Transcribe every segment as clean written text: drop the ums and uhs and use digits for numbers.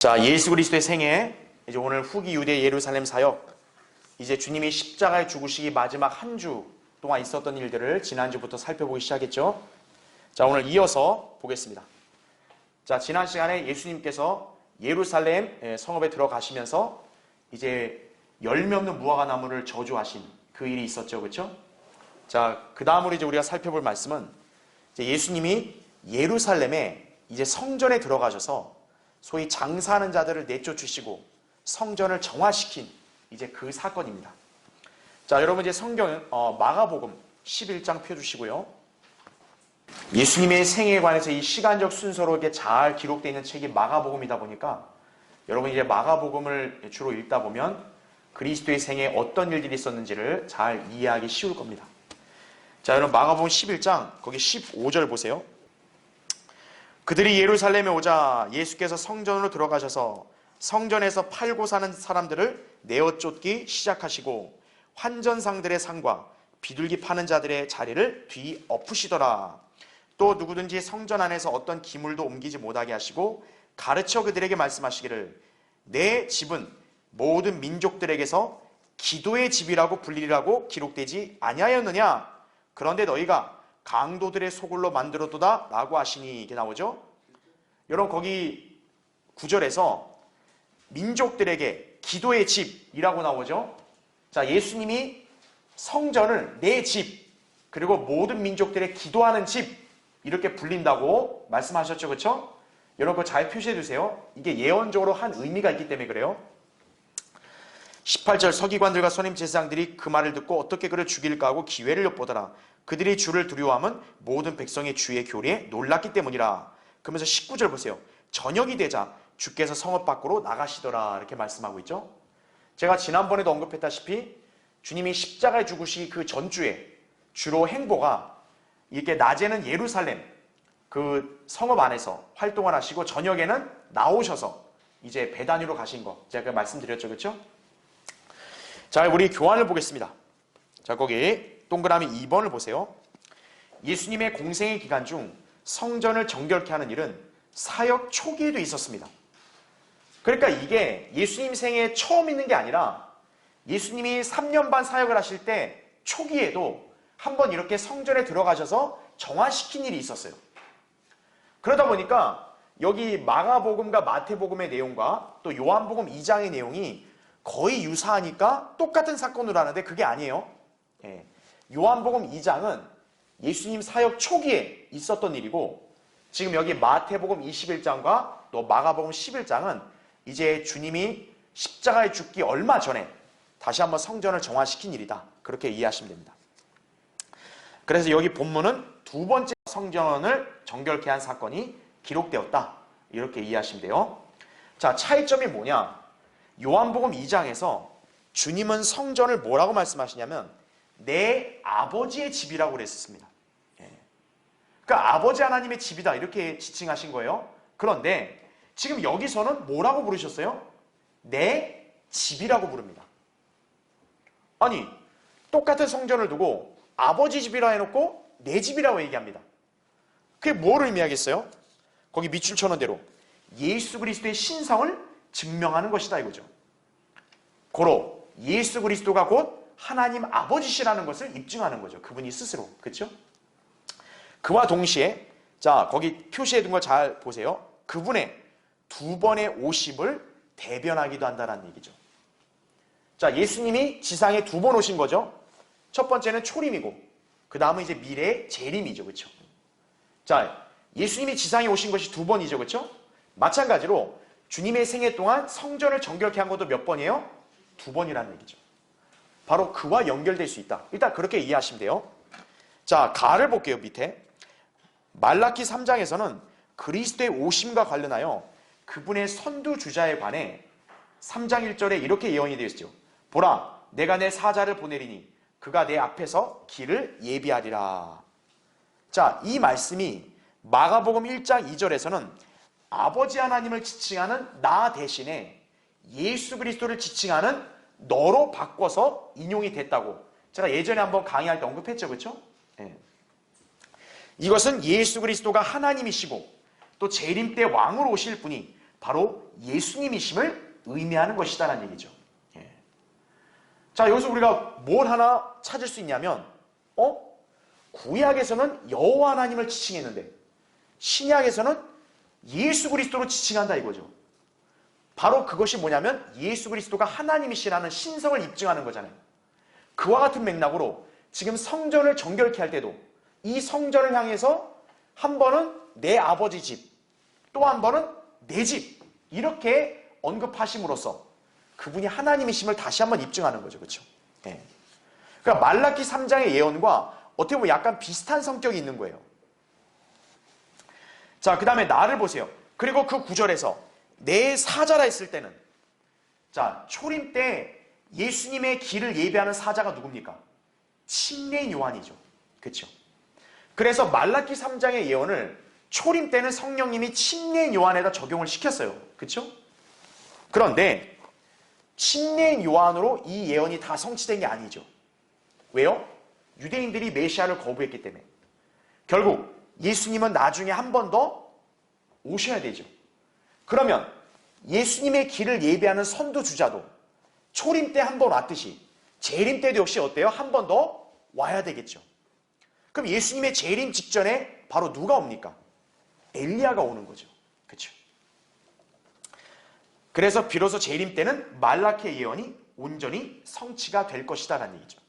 자, 예수 그리스도의 생애, 이제 오늘 후기 유대 예루살렘 사역, 이제 주님이 십자가에 죽으시기 마지막 한 주 동안 있었던 일들을 지난주부터 살펴보기 시작했죠. 자, 오늘 이어서 보겠습니다. 자, 지난 시간에 예수님께서 예루살렘 성읍에 들어가시면서 이제 열매 없는 무화과 나무를 저주하신 그 일이 있었죠. 그렇죠? 자, 그 다음으로 이제 우리가 살펴볼 말씀은 이제 예수님이 예루살렘에 이제 성전에 들어가셔서 소위 장사하는 자들을 내쫓으시고 성전을 정화시킨 이제 그 사건입니다. 자, 여러분 이제 성경은 마가복음 11장 펴주시고요. 예수님의 생애에 관해서 이 시간적 순서로 이렇게 잘 기록되어 있는 책이 마가복음이다 보니까 여러분 이제 마가복음을 주로 읽다 보면 그리스도의 생애에 어떤 일들이 있었는지를 잘 이해하기 쉬울 겁니다. 자, 여러분 마가복음 11장 거기 15절 보세요. 그들이 예루살렘에 오자 예수께서 성전으로 들어가셔서 성전에서 팔고 사는 사람들을 내어 쫓기 시작하시고 환전상들의 상과 비둘기 파는 자들의 자리를 뒤엎으시더라. 또 누구든지 성전 안에서 어떤 기물도 옮기지 못하게 하시고 가르쳐 그들에게 말씀하시기를 내 집은 모든 민족들에게서 기도의 집이라고 불리라고 기록되지 아니하였느냐. 그런데 너희가 강도들의 소굴로 만들었도다 라고 하시니 이게 나오죠. 여러분 거기 9절에서 민족들에게 기도의 집이라고 나오죠. 자, 예수님이 성전을 내 집 그리고 모든 민족들의 기도하는 집 이렇게 불린다고 말씀하셨죠. 그렇죠? 여러분 그거 잘 표시해 두세요. 이게 예언적으로 한 의미가 있기 때문에 그래요. 18절 서기관들과 선임 제사장들이 그 말을 듣고 어떻게 그를 죽일까 하고 기회를 엿보더라. 그들이 주를 두려워함은 모든 백성의 주의 교리에 놀랐기 때문이라. 그러면서 19절 보세요. 저녁이 되자 주께서 성읍 밖으로 나가시더라 이렇게 말씀하고 있죠. 제가 지난번에도 언급했다시피 주님이 십자가에 죽으시기 그 전주에 주로 행보가 이렇게 낮에는 예루살렘 그 성읍 안에서 활동을 하시고 저녁에는 나오셔서 이제 베다니로 가신 거 제가 말씀드렸죠. 그렇죠? 자, 우리 교환을 보겠습니다. 자, 거기 동그라미 2번을 보세요. 예수님의 공생의 기간 중 성전을 정결케 하는 일은 사역 초기에도 있었습니다. 그러니까 이게 예수님 생애에 처음 있는 게 아니라 예수님이 3년 반 사역을 하실 때 초기에도 한번 이렇게 성전에 들어가셔서 정화시킨 일이 있었어요. 그러다 보니까 여기 마가복음과 마태복음의 내용과 또 요한복음 2장의 내용이 거의 유사하니까 똑같은 사건으로 하는데 그게 아니에요. 요한복음 2장은 예수님 사역 초기에 있었던 일이고 지금 여기 마태복음 21장과 또 마가복음 11장은 이제 주님이 십자가에 죽기 얼마 전에 다시 한번 성전을 정화시킨 일이다. 그렇게 이해하시면 됩니다. 그래서 여기 본문은 두 번째 성전을 정결케 한 사건이 기록되었다. 이렇게 이해하시면 돼요. 자, 차이점이 뭐냐? 요한복음 2장에서 주님은 성전을 뭐라고 말씀하시냐면 내 아버지의 집이라고 그랬습니다. 그러니까 아버지 하나님의 집이다 이렇게 지칭하신 거예요. 그런데 지금 여기서는 뭐라고 부르셨어요? 내 집이라고 부릅니다. 아니 똑같은 성전을 두고 아버지 집이라 해놓고 내 집이라고 얘기합니다. 그게 뭘 의미하겠어요? 거기 밑줄 쳐놓은 대로 예수 그리스도의 신성을 증명하는 것이다 이거죠. 고로 예수 그리스도가 곧 하나님 아버지시라는 것을 입증하는 거죠. 그분이 스스로. 그렇죠? 그와 동시에 자 거기 표시해 둔 걸 잘 보세요. 그분의 두 번의 오심을 대변하기도 한다는 얘기죠. 자, 예수님이 지상에 두 번 오신 거죠. 첫 번째는 초림이고 그 다음은 이제 미래의 재림이죠. 그렇죠? 자, 예수님이 지상에 오신 것이 두 번이죠. 그렇죠? 마찬가지로 주님의 생애 동안 성전을 정결케 한 것도 몇 번이에요? 두 번이라는 얘기죠. 바로 그와 연결될 수 있다. 일단 그렇게 이해하시면 돼요. 자, 가를 볼게요. 밑에 말라키 3장에서는 그리스도의 오심과 관련하여 그분의 선두주자에 관해 3장 1절에 이렇게 예언이 되어 있죠. 보라, 내가 내 사자를 보내리니 그가 내 앞에서 길을 예비하리라. 자, 이 말씀이 마가복음 1장 2절에서는 아버지 하나님을 지칭하는 나 대신에 예수 그리스도를 지칭하는 너로 바꿔서 인용이 됐다고 제가 예전에 한번 강의할 때 언급했죠. 그렇죠? 이것은 예수 그리스도가 하나님이시고 또 재림 때 왕으로 오실 분이 바로 예수님이심을 의미하는 것이다라는 얘기죠. 예. 자, 여기서 우리가 뭘 하나 찾을 수 있냐면 구약에서는 여호와 하나님을 지칭했는데 신약에서는 예수 그리스도로 지칭한다 이거죠. 바로 그것이 뭐냐면 예수 그리스도가 하나님이시라는 신성을 입증하는 거잖아요. 그와 같은 맥락으로 지금 성전을 정결케 할 때도 이 성전을 향해서 한 번은 내 아버지 집, 또 한 번은 내 집, 이렇게 언급하심으로써 그분이 하나님이심을 다시 한번 입증하는 거죠. 그렇죠? 예. 그러니까 말라기 3장의 예언과 어떻게 보면 약간 비슷한 성격이 있는 거예요. 자, 그 다음에 나를 보세요. 그리고 그 구절에서 내 사자라 했을 때는, 자, 초림 때 예수님의 길을 예배하는 사자가 누굽니까? 침례인 요한이죠. 그렇죠? 그래서 말라기 3장의 예언을 초림 때는 성령님이 침례인 요한에다 적용을 시켰어요. 그렇죠? 그런데 침례인 요한으로 이 예언이 다 성취된 게 아니죠. 왜요? 유대인들이 메시아를 거부했기 때문에. 결국 예수님은 나중에 한 번 더 오셔야 되죠. 그러면 예수님의 길을 예배하는 선두주자도 초림 때 한 번 왔듯이 재림 때도 역시 어때요? 한 번 더 와야 되겠죠. 그럼 예수님의 재림 직전에 바로 누가 옵니까? 엘리야가 오는 거죠. 그렇죠? 그래서 비로소 재림 때는 말라키의 예언이 온전히 성취가 될 것이다 라는 얘기죠.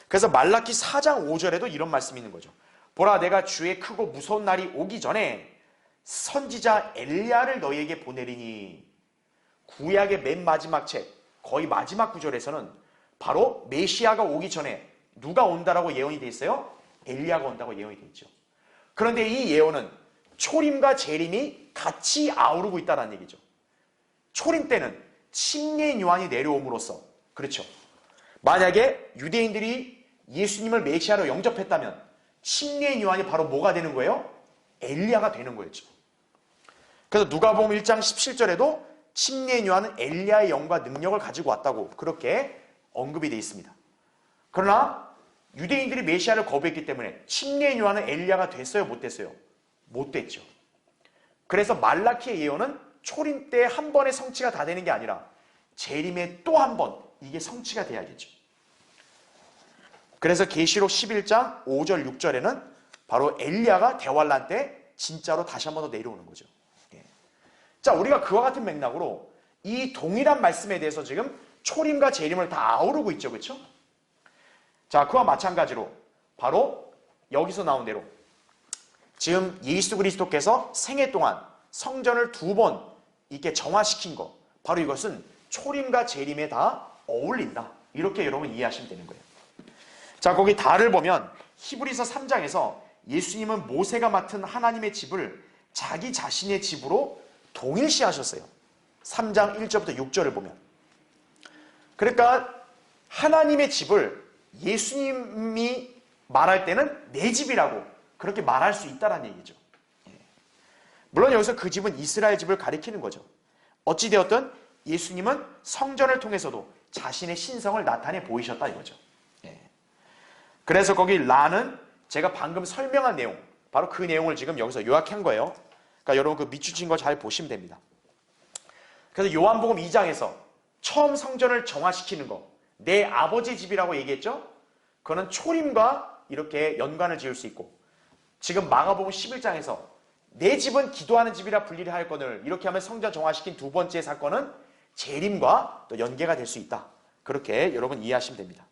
그래서 말라키 4장 5절에도 이런 말씀이 있는 거죠. 보라, 내가 주의 크고 무서운 날이 오기 전에 선지자 엘리야를 너희에게 보내리니. 구약의 맨 마지막 책, 거의 마지막 구절에서는 바로 메시아가 오기 전에 누가 온다라고 예언이 돼 있어요? 엘리야가 온다고 예언이 돼 있죠. 그런데 이 예언은 초림과 재림이 같이 아우르고 있다는 얘기죠. 초림 때는 침례인 요한이 내려옴으로써, 그렇죠, 만약에 유대인들이 예수님을 메시아로 영접했다면 침례인 요한이 바로 뭐가 되는 거예요? 엘리야가 되는 거였죠. 그래서 누가복음 1장 17절에도 침례인 요한은 엘리야의 영과 능력을 가지고 왔다고 그렇게 언급이 되어 있습니다. 그러나 유대인들이 메시아를 거부했기 때문에 침례인 요한은 엘리야가 됐어요? 못 됐어요? 못 됐죠. 그래서 말라키의 예언은 초림 때 한 번의 성취가 다 되는 게 아니라 재림에 또 한 번 이게 성취가 돼야겠죠. 그래서 계시록 11장 5절 6절에는 바로 엘리야가 대환란 때 진짜로 다시 한 번 더 내려오는 거죠. 예. 자, 우리가 그와 같은 맥락으로 이 동일한 말씀에 대해서 지금 초림과 재림을 다 아우르고 있죠. 그렇죠? 자, 그와 마찬가지로 바로 여기서 나온 대로 지금 예수 그리스도께서 생애 동안 성전을 2번 이렇게 정화시킨 것, 바로 이것은 초림과 재림에 다 어울린다. 이렇게 여러분 이해하시면 되는 거예요. 자, 거기 다를 보면 히브리서 3장에서 예수님은 모세가 맡은 하나님의 집을 자기 자신의 집으로 동일시하셨어요. 3장 1절부터 6절을 보면. 그러니까 하나님의 집을 예수님이 말할 때는 내 집이라고 그렇게 말할 수 있다는 얘기죠. 물론 여기서 그 집은 이스라엘 집을 가리키는 거죠. 어찌되었든 예수님은 성전을 통해서도 자신의 신성을 나타내 보이셨다 이거죠. 그래서 거기 라는 제가 방금 설명한 내용, 바로 그 내용을 지금 여기서 요약한 거예요. 그러니까 여러분 그 밑줄친 거 잘 보시면 됩니다. 그래서 요한복음 2장에서 처음 성전을 정화시키는 거, 내 아버지 집이라고 얘기했죠? 그거는 초림과 이렇게 연관을 지을 수 있고, 지금 마가복음 11장에서 내 집은 기도하는 집이라 불리려 할거늘 이렇게 하면 성전 정화시킨 두 번째 사건은 재림과 또 연계가 될 수 있다. 그렇게 여러분 이해하시면 됩니다.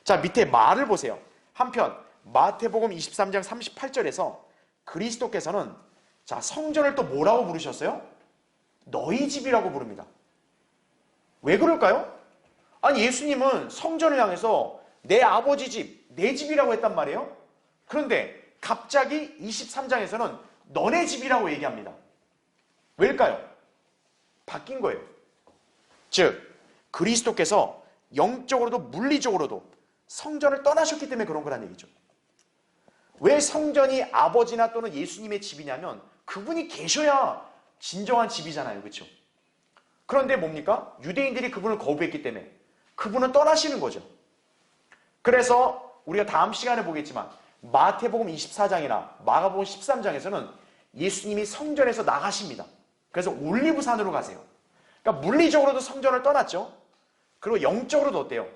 자, 밑에 말을 보세요. 한편 마태복음 23장 38절에서 그리스도께서는 자, 성전을 또 뭐라고 부르셨어요? 너희 집이라고 부릅니다. 왜 그럴까요? 아니, 예수님은 성전을 향해서 내 아버지 집, 내 집이라고 했단 말이에요. 그런데 갑자기 23장에서는 너네 집이라고 얘기합니다. 왜일까요? 바뀐 거예요. 즉, 그리스도께서 영적으로도 물리적으로도 성전을 떠나셨기 때문에 그런 거란 얘기죠. 왜 성전이 아버지나 또는 예수님의 집이냐면 그분이 계셔야 진정한 집이잖아요. 그렇죠? 그런데 뭡니까? 유대인들이 그분을 거부했기 때문에 그분은 떠나시는 거죠. 그래서 우리가 다음 시간에 보겠지만 마태복음 24장이나 마가복음 13장에서는 예수님이 성전에서 나가십니다. 그래서 올리브산으로 가세요. 그러니까 물리적으로도 성전을 떠났죠. 그리고 영적으로도 어때요?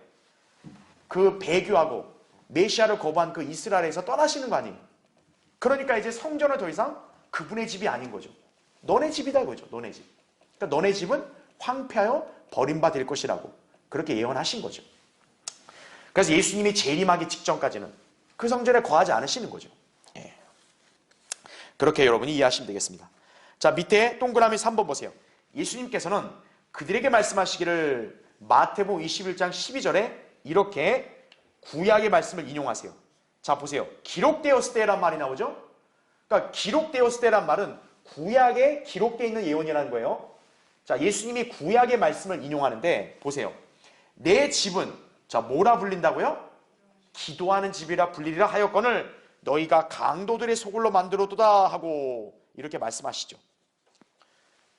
그 배교하고 메시아를 거부한 그 이스라엘에서 떠나시는 거 아니에요. 그러니까 이제 성전은 더 이상 그분의 집이 아닌 거죠. 너네 집이다 이거죠. 너네 집. 그러니까 너네 집은 황폐하여 버림받을 것이라고 그렇게 예언하신 거죠. 그래서 예수님이 재림하기 직전까지는 그 성전에 거하지 않으시는 거죠. 예. 그렇게 여러분이 이해하시면 되겠습니다. 자, 밑에 동그라미 3번 보세요. 예수님께서는 그들에게 말씀하시기를 마태복음 21장 12절에 이렇게 구약의 말씀을 인용하세요. 자, 보세요. 기록되었을 때란 말이 나오죠. 그러니까 기록되었을 때란 말은 구약에 기록되어 있는 예언이라는 거예요. 자, 예수님이 구약의 말씀을 인용하는데 보세요. 내 집은 자, 뭐라 불린다고요? 기도하는 집이라 불리리라 하였거늘 너희가 강도들의 소굴로 만들어두다 하고 이렇게 말씀하시죠.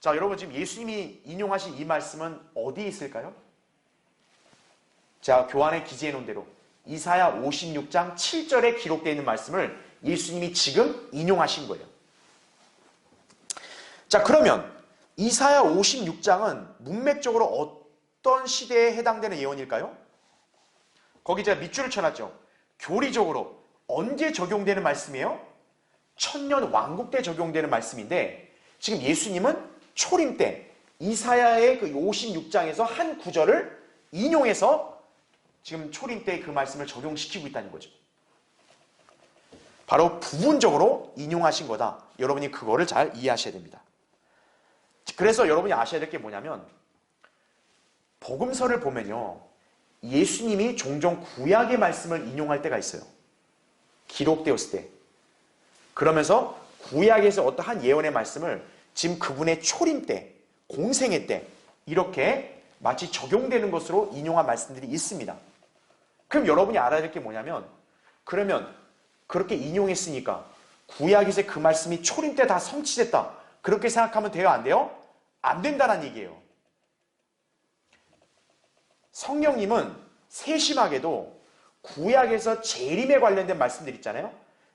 자, 여러분 지금 예수님이 인용하신 이 말씀은 어디에 있을까요? 자, 교환에 기재해 놓은 대로 이사야 56장 7절에 기록되어 있는 말씀을 예수님이 지금 인용하신 거예요. 자, 그러면 이사야 56장은 문맥적으로 어떤 시대에 해당되는 예언일까요? 거기 제가 밑줄을 쳐놨죠. 교리적으로 언제 적용되는 말씀이에요? 천년 왕국 때 적용되는 말씀인데 지금 예수님은 초림 때 이사야의 그 56장에서 한 구절을 인용해서 지금 초림 때 그 말씀을 적용시키고 있다는 거죠. 바로 부분적으로 인용하신 거다. 여러분이 그거를 잘 이해하셔야 됩니다. 그래서 여러분이 아셔야 될 게 뭐냐면 복음서를 보면요. 예수님이 종종 구약의 말씀을 인용할 때가 있어요. 기록되었을 때. 그러면서 구약에서 어떠한 예언의 말씀을 지금 그분의 초림 때, 공생애 때 이렇게 마치 적용되는 것으로 인용한 말씀들이 있습니다. 그럼 여러분이 알아야 될 게 뭐냐면 그러면 그렇게 인용했으니까 구약에서 그 말씀이 초림 때 다 성취됐다. 그렇게 생각하면 돼요? 안 돼요? 안 된다는 얘기예요. 성령님은 세심하게도 구약에서 재림에 관련된 말씀들 있잖아요.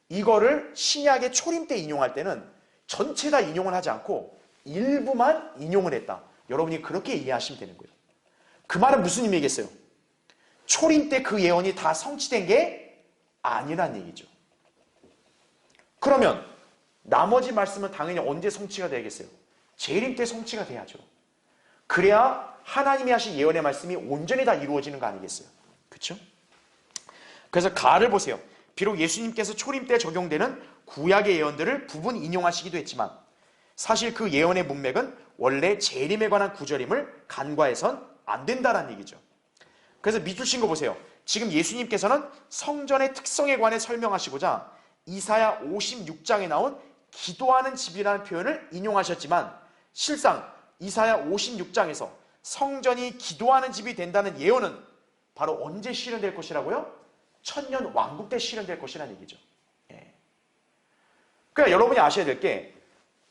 이거를 신약의 초림 때 인용할 때는 전체 다 인용을 하지 않고 일부만 인용을 했다. 여러분이 그렇게 이해하시면 되는 거예요. 그 말은 무슨 의미겠어요? 초림 때 그 예언이 다 성취된 게 아니란 얘기죠. 그러면 나머지 말씀은 당연히 언제 성취가 되겠어요? 재림 때 성취가 돼야죠. 그래야 하나님이 하신 예언의 말씀이 온전히 다 이루어지는 거 아니겠어요? 그렇죠? 그래서 가를 보세요. 비록 예수님께서 초림 때 적용되는 구약의 예언들을 부분 인용하시기도 했지만 사실 그 예언의 문맥은 원래 재림에 관한 구절임을 간과해선 안 된다는 얘기죠. 그래서 밑줄 친 거 보세요. 지금 예수님께서는 성전의 특성에 관해 설명하시고자 이사야 56장에 나온 기도하는 집이라는 표현을 인용하셨지만 실상 이사야 56장에서 성전이 기도하는 집이 된다는 예언은 바로 언제 실현될 것이라고요? 천년 왕국 때 실현될 것이라는 얘기죠. 예. 그러니까 여러분이 아셔야 될 게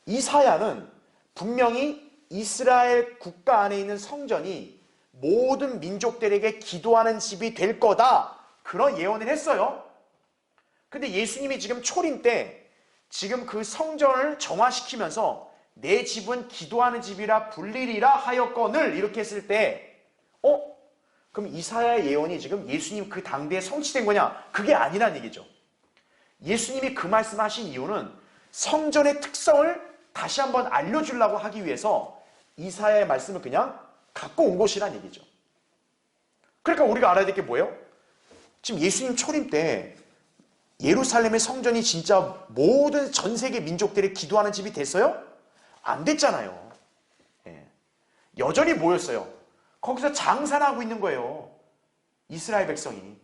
이사야는 분명히 이스라엘 국가 안에 있는 성전이 모든 민족들에게 기도하는 집이 될 거다. 그런 예언을 했어요. 근데 예수님이 지금 초림 때 지금 그 성전을 정화시키면서 내 집은 기도하는 집이라 불리리라 하였거늘 이렇게 했을 때 그럼 이사야의 예언이 지금 예수님 그 당대에 성취된 거냐? 그게 아니란 얘기죠. 예수님이 그 말씀하신 이유는 성전의 특성을 다시 한번 알려주려고 하기 위해서 이사야의 말씀을 그냥 갖고 온 것이란 얘기죠. 그러니까 우리가 알아야 될 게 뭐예요? 지금 예수님 초림 때 예루살렘의 성전이 진짜 모든 전 세계 민족들이 기도하는 집이 됐어요? 안 됐잖아요. 예. 여전히 뭐였어요? 거기서 장사하고 있는 거예요. 이스라엘 백성이.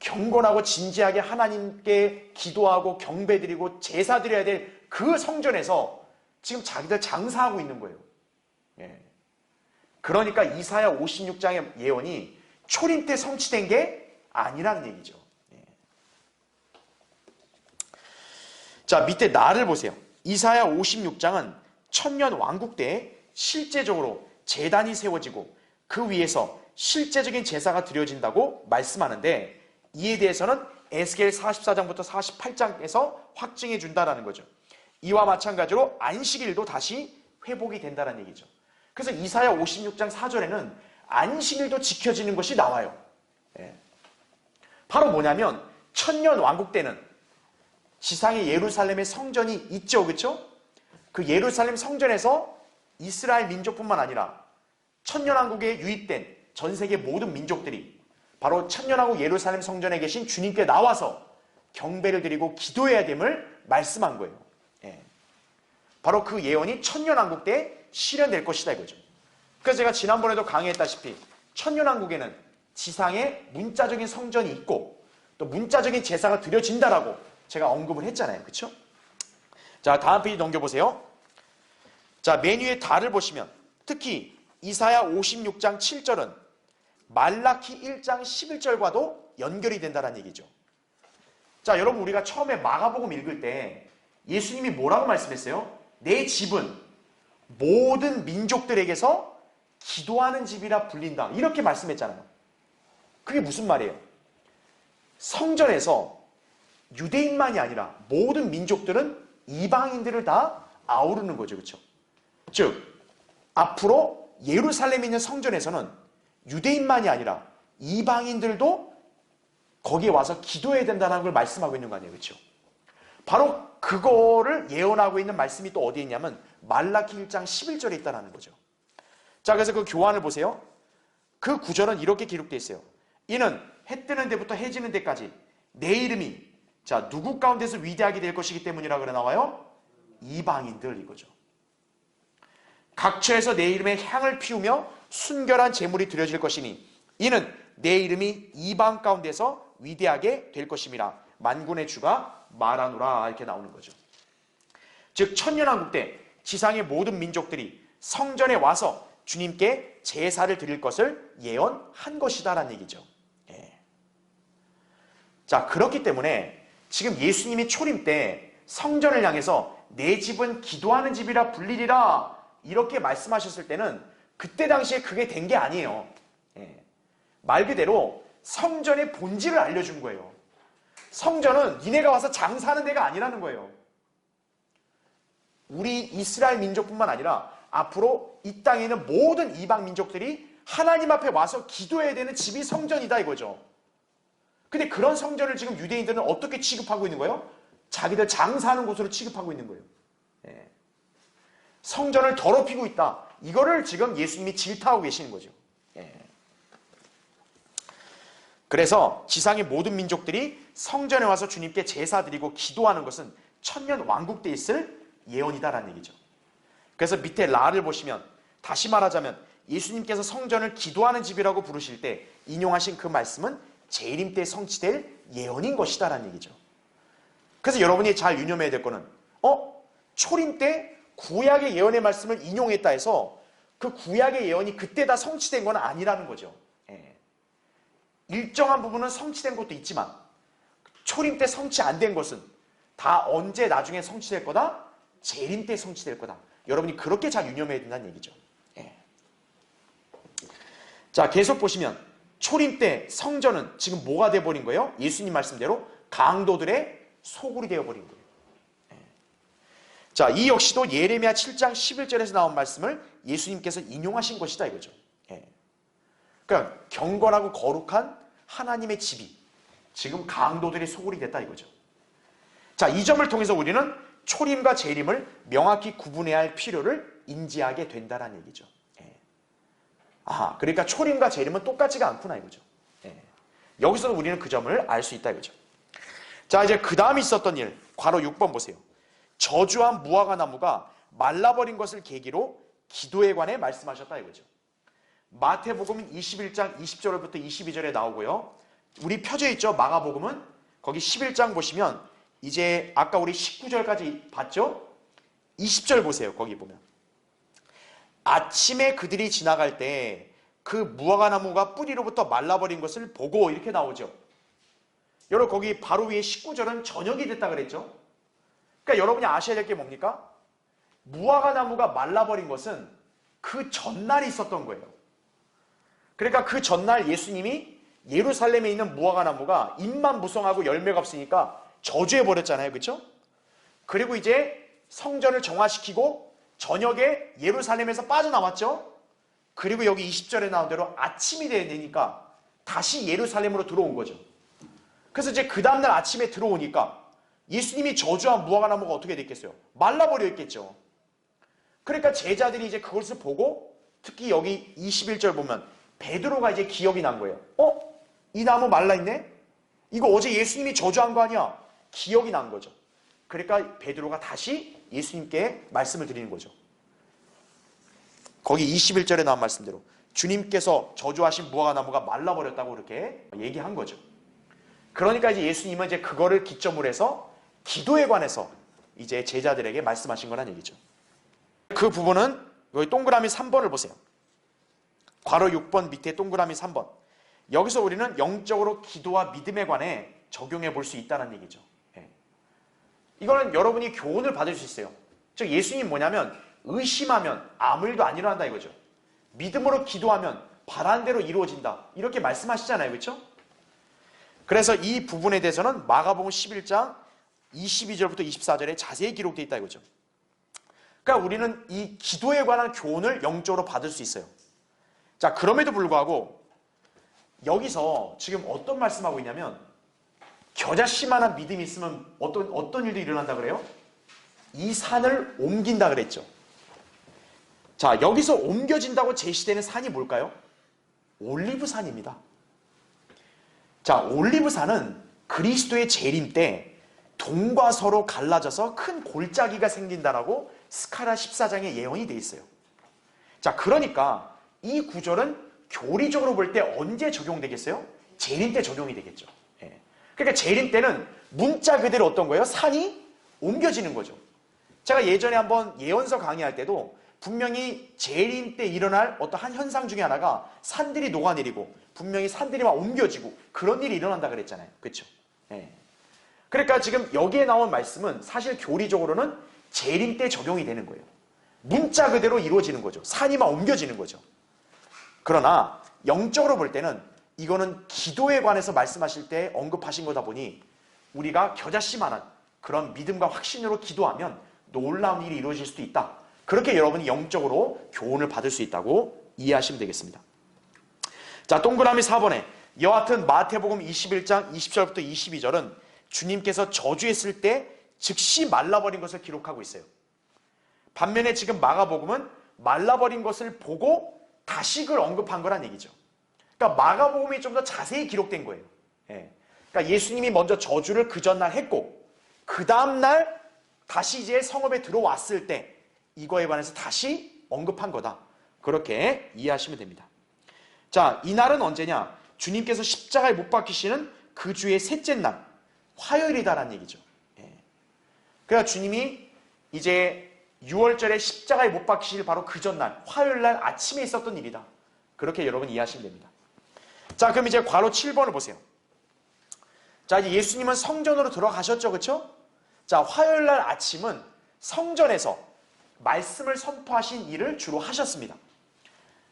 경건하고 진지하게 하나님께 기도하고 경배드리고 제사드려야 될 그 성전에서 지금 자기들 장사하고 있는 거예요. 예. 그러니까 이사야 56장의 예언이 초림 때 성취된 게 아니라는 얘기죠. 예. 자, 밑에 나를 보세요. 이사야 56장은 천년 왕국 때 실제적으로 제단이 세워지고 그 위에서 실제적인 제사가 드려진다고 말씀하는데 이에 대해서는 에스겔 44장부터 48장에서 확증해 준다라는 거죠. 이와 마찬가지로 안식일도 다시 회복이 된다는 얘기죠. 그래서 이사야 56장 4절에는 안식일도 지켜지는 것이 나와요. 예. 바로 뭐냐면 천년 왕국 때는 지상의 예루살렘의 성전이 있죠. 그렇죠? 그 예루살렘 성전에서 이스라엘 민족뿐만 아니라 천년왕국에 유입된 전 세계 모든 민족들이 바로 천년왕국 예루살렘 성전에 계신 주님께 나와서 경배를 드리고 기도해야 됨을 말씀한 거예요. 예. 바로 그 예언이 천년왕국 때 실현될 것이다 이거죠. 그래서 제가 지난번에도 강의했다시피 천년왕국에는 지상에 문자적인 성전이 있고 또 문자적인 제사가 드려진다라고 제가 언급을 했잖아요. 그렇죠? 자, 다음 페이지 넘겨보세요. 자, 메뉴의 달을 보시면 특히 이사야 56장 7절은 말라키 1장 11절과도 연결이 된다는 얘기죠. 자, 여러분 우리가 처음에 마가복음 읽을 때 예수님이 뭐라고 말씀했어요? 내 집은 모든 민족들에게서 기도하는 집이라 불린다. 이렇게 말씀했잖아요. 그게 무슨 말이에요? 성전에서 유대인만이 아니라 모든 민족들은 이방인들을 다 아우르는 거죠. 그렇죠? 즉 앞으로 예루살렘에 있는 성전에서는 유대인만이 아니라 이방인들도 거기에 와서 기도해야 된다는 걸 말씀하고 있는 거 아니에요. 그렇죠? 바로 그거를 예언하고 있는 말씀이 또 어디에 있냐면 말라키 1장 11절에 있다는 거죠. 자, 그래서 그 교환을 보세요. 그 구절은 이렇게 기록되어 있어요. 이는 해 뜨는 데부터 해 지는 데까지 내 이름이 자 누구 가운데서 위대하게 될 것이기 때문이라 그래 나와요? 이방인들 이거죠. 각처에서 내 이름에 향을 피우며 순결한 제물이 드려질 것이니 이는 내 이름이 이방 가운데서 위대하게 될 것임이라 만군의 주가 말하노라 이렇게 나오는 거죠. 즉 천년왕국 때 지상의 모든 민족들이 성전에 와서 주님께 제사를 드릴 것을 예언한 것이다라는 얘기죠. 예. 자, 그렇기 때문에 지금 예수님이 초림 때 성전을 향해서 내 집은 기도하는 집이라 불리리라 이렇게 말씀하셨을 때는 그때 당시에 그게 된 게 아니에요. 예. 말 그대로 성전의 본질을 알려준 거예요. 성전은 니네가 와서 장사하는 데가 아니라는 거예요. 우리 이스라엘 민족뿐만 아니라 앞으로 이 땅에 있는 모든 이방 민족들이 하나님 앞에 와서 기도해야 되는 집이 성전이다 이거죠. 근데 그런 성전을 지금 유대인들은 어떻게 취급하고 있는 거예요? 자기들 장사하는 곳으로 취급하고 있는 거예요. 예. 성전을 더럽히고 있다. 이거를 지금 예수님이 질타하고 계시는 거죠. 예. 그래서 지상의 모든 민족들이 성전에 와서 주님께 제사 드리고 기도하는 것은 천년 왕국 때 있을 예언이다라는 얘기죠. 그래서 밑에 라를 보시면 다시 말하자면 예수님께서 성전을 기도하는 집이라고 부르실 때 인용하신 그 말씀은 재림 때 성취될 예언인 것이다라는 얘기죠. 그래서 여러분이 잘 유념해야 될 거는 초림 때 구약의 예언의 말씀을 인용했다 해서 그 구약의 예언이 그때 다 성취된 건 아니라는 거죠. 예. 일정한 부분은 성취된 것도 있지만 초림 때 성취 안 된 것은 다 언제 나중에 성취될 거다? 재림 때 성취될 거다. 여러분이 그렇게 잘 유념해야 된다는 얘기죠. 예. 자, 계속 보시면 초림 때 성전은 지금 뭐가 돼버린 거예요? 예수님 말씀대로 강도들의 소굴이 되어버린 거예요. 예. 자, 이 역시도 예레미야 7장 11절에서 나온 말씀을 예수님께서 인용하신 것이다 이거죠. 예. 그러니까 경건하고 거룩한 하나님의 집이 지금 강도들의 소굴이 됐다 이거죠. 자, 이 점을 통해서 우리는 초림과 재림을 명확히 구분해야 할 필요를 인지하게 된다는 얘기죠. 예. 아, 그러니까 초림과 재림은 똑같지가 않구나 이거죠. 예. 여기서는 우리는 그 점을 알 수 있다 이거죠. 자, 이제 그 다음에 있었던 일, 괄호 6번 보세요. 저주한 무화과 나무가 말라버린 것을 계기로 기도에 관해 말씀하셨다 이거죠. 마태복음은 21장 20절부터 22절에 나오고요. 우리 펴져 있죠. 마가복음은 거기 11장 보시면 이제 아까 우리 19절까지 봤죠? 20절 보세요. 거기 보면 아침에 그들이 지나갈 때 그 무화과 나무가 뿌리로부터 말라버린 것을 보고 이렇게 나오죠. 여러분 거기 바로 위에 19절은 저녁이 됐다 그랬죠. 그러니까 여러분이 아셔야 될 게 뭡니까? 무화과 나무가 말라버린 것은 그 전날이 있었던 거예요. 그러니까 그 전날 예수님이 예루살렘에 있는 무화과 나무가 잎만 무성하고 열매가 없으니까 저주해버렸잖아요. 그렇죠? 그리고 이제 성전을 정화시키고 저녁에 예루살렘에서 빠져나왔죠. 그리고 여기 20절에 나온 대로 아침이 되니까 다시 예루살렘으로 들어온 거죠. 그래서 이제 그 다음날 아침에 들어오니까 예수님이 저주한 무화과나무가 어떻게 됐겠어요? 말라버려 있겠죠. 그러니까 제자들이 이제 그것을 보고 특히 여기 21절 보면 베드로가 이제 기억이 난 거예요. 이 나무 말라있네? 이거 어제 예수님이 저주한 거 아니야? 기억이 난 거죠. 그러니까 베드로가 다시 예수님께 말씀을 드리는 거죠. 거기 21절에 나온 말씀대로 주님께서 저주하신 무화과나무가 말라버렸다고 그렇게 얘기한 거죠. 그러니까 이제 예수님은 이제 그거를 기점으로 해서 기도에 관해서 이제 제자들에게 말씀하신 거란 얘기죠. 그 부분은 여기 동그라미 3번을 보세요. 괄호 6번 밑에 동그라미 3번. 여기서 우리는 영적으로 기도와 믿음에 관해 적용해 볼 수 있다는 얘기죠. 이거는 여러분이 교훈을 받을 수 있어요. 즉 예수님 뭐냐면 의심하면 아무 일도 안 일어난다 이거죠. 믿음으로 기도하면 바란 대로 이루어진다. 이렇게 말씀하시잖아요. 그렇죠? 그래서 이 부분에 대해서는 마가복음 11장 22절부터 24절에 자세히 기록되어 있다 이거죠. 그러니까 우리는 이 기도에 관한 교훈을 영적으로 받을 수 있어요. 자, 그럼에도 불구하고 여기서 지금 어떤 말씀하고 있냐면 겨자씨만한 믿음이 있으면 어떤 일도 일어난다 그래요? 이 산을 옮긴다 그랬죠. 자, 여기서 옮겨진다고 제시되는 산이 뭘까요? 올리브산입니다. 자, 올리브산은 그리스도의 재림 때 동과 서로 갈라져서 큰 골짜기가 생긴다라고 스가랴 14장에 예언이 되어 있어요. 자, 그러니까 이 구절은 교리적으로 볼 때 언제 적용되겠어요? 재림 때 적용이 되겠죠. 그러니까 재림 때는 문자 그대로 어떤 거예요? 산이 옮겨지는 거죠. 제가 예전에 한번 예언서 강의할 때도 분명히 재림 때 일어날 어떤 한 현상 중에 하나가 산들이 녹아내리고 분명히 산들이 막 옮겨지고 그런 일이 일어난다 그랬잖아요. 그렇죠? 그러니까 지금 여기에 나온 말씀은 사실 교리적으로는 재림 때 적용이 되는 거예요. 문자 그대로 이루어지는 거죠. 산이 막 옮겨지는 거죠. 그러나 영적으로 볼 때는 이거는 기도에 관해서 말씀하실 때 언급하신 거다 보니 우리가 겨자씨만한 그런 믿음과 확신으로 기도하면 놀라운 일이 이루어질 수도 있다. 그렇게 여러분이 영적으로 교훈을 받을 수 있다고 이해하시면 되겠습니다. 자, 동그라미 4번에 여하튼 마태복음 21장 20절부터 22절은 주님께서 저주했을 때 즉시 말라버린 것을 기록하고 있어요. 반면에 지금 마가복음은 말라버린 것을 보고 다시 그걸 언급한 거란 얘기죠. 그러니까 마가복음이 좀 더 자세히 기록된 거예요. 그러니까 예수님이 먼저 저주를 그 전날 했고 그 다음날 다시 이제 성읍에 들어왔을 때 이거에 관해서 다시 언급한 거다. 그렇게 이해하시면 됩니다. 자, 이날은 언제냐? 주님께서 십자가에 못 박히시는 그 주의 셋째 날 화요일이다라는 얘기죠. 그러니까 주님이 이제 6월절에 십자가에 못 박히실 바로 그 전날 화요일날 아침에 있었던 일이다. 그렇게 여러분 이해하시면 됩니다. 자, 그럼 이제 괄호 7번을 보세요. 자, 이제 예수님은 성전으로 들어가셨죠. 그렇죠? 자, 화요일날 아침은 성전에서 말씀을 선포하신 일을 주로 하셨습니다.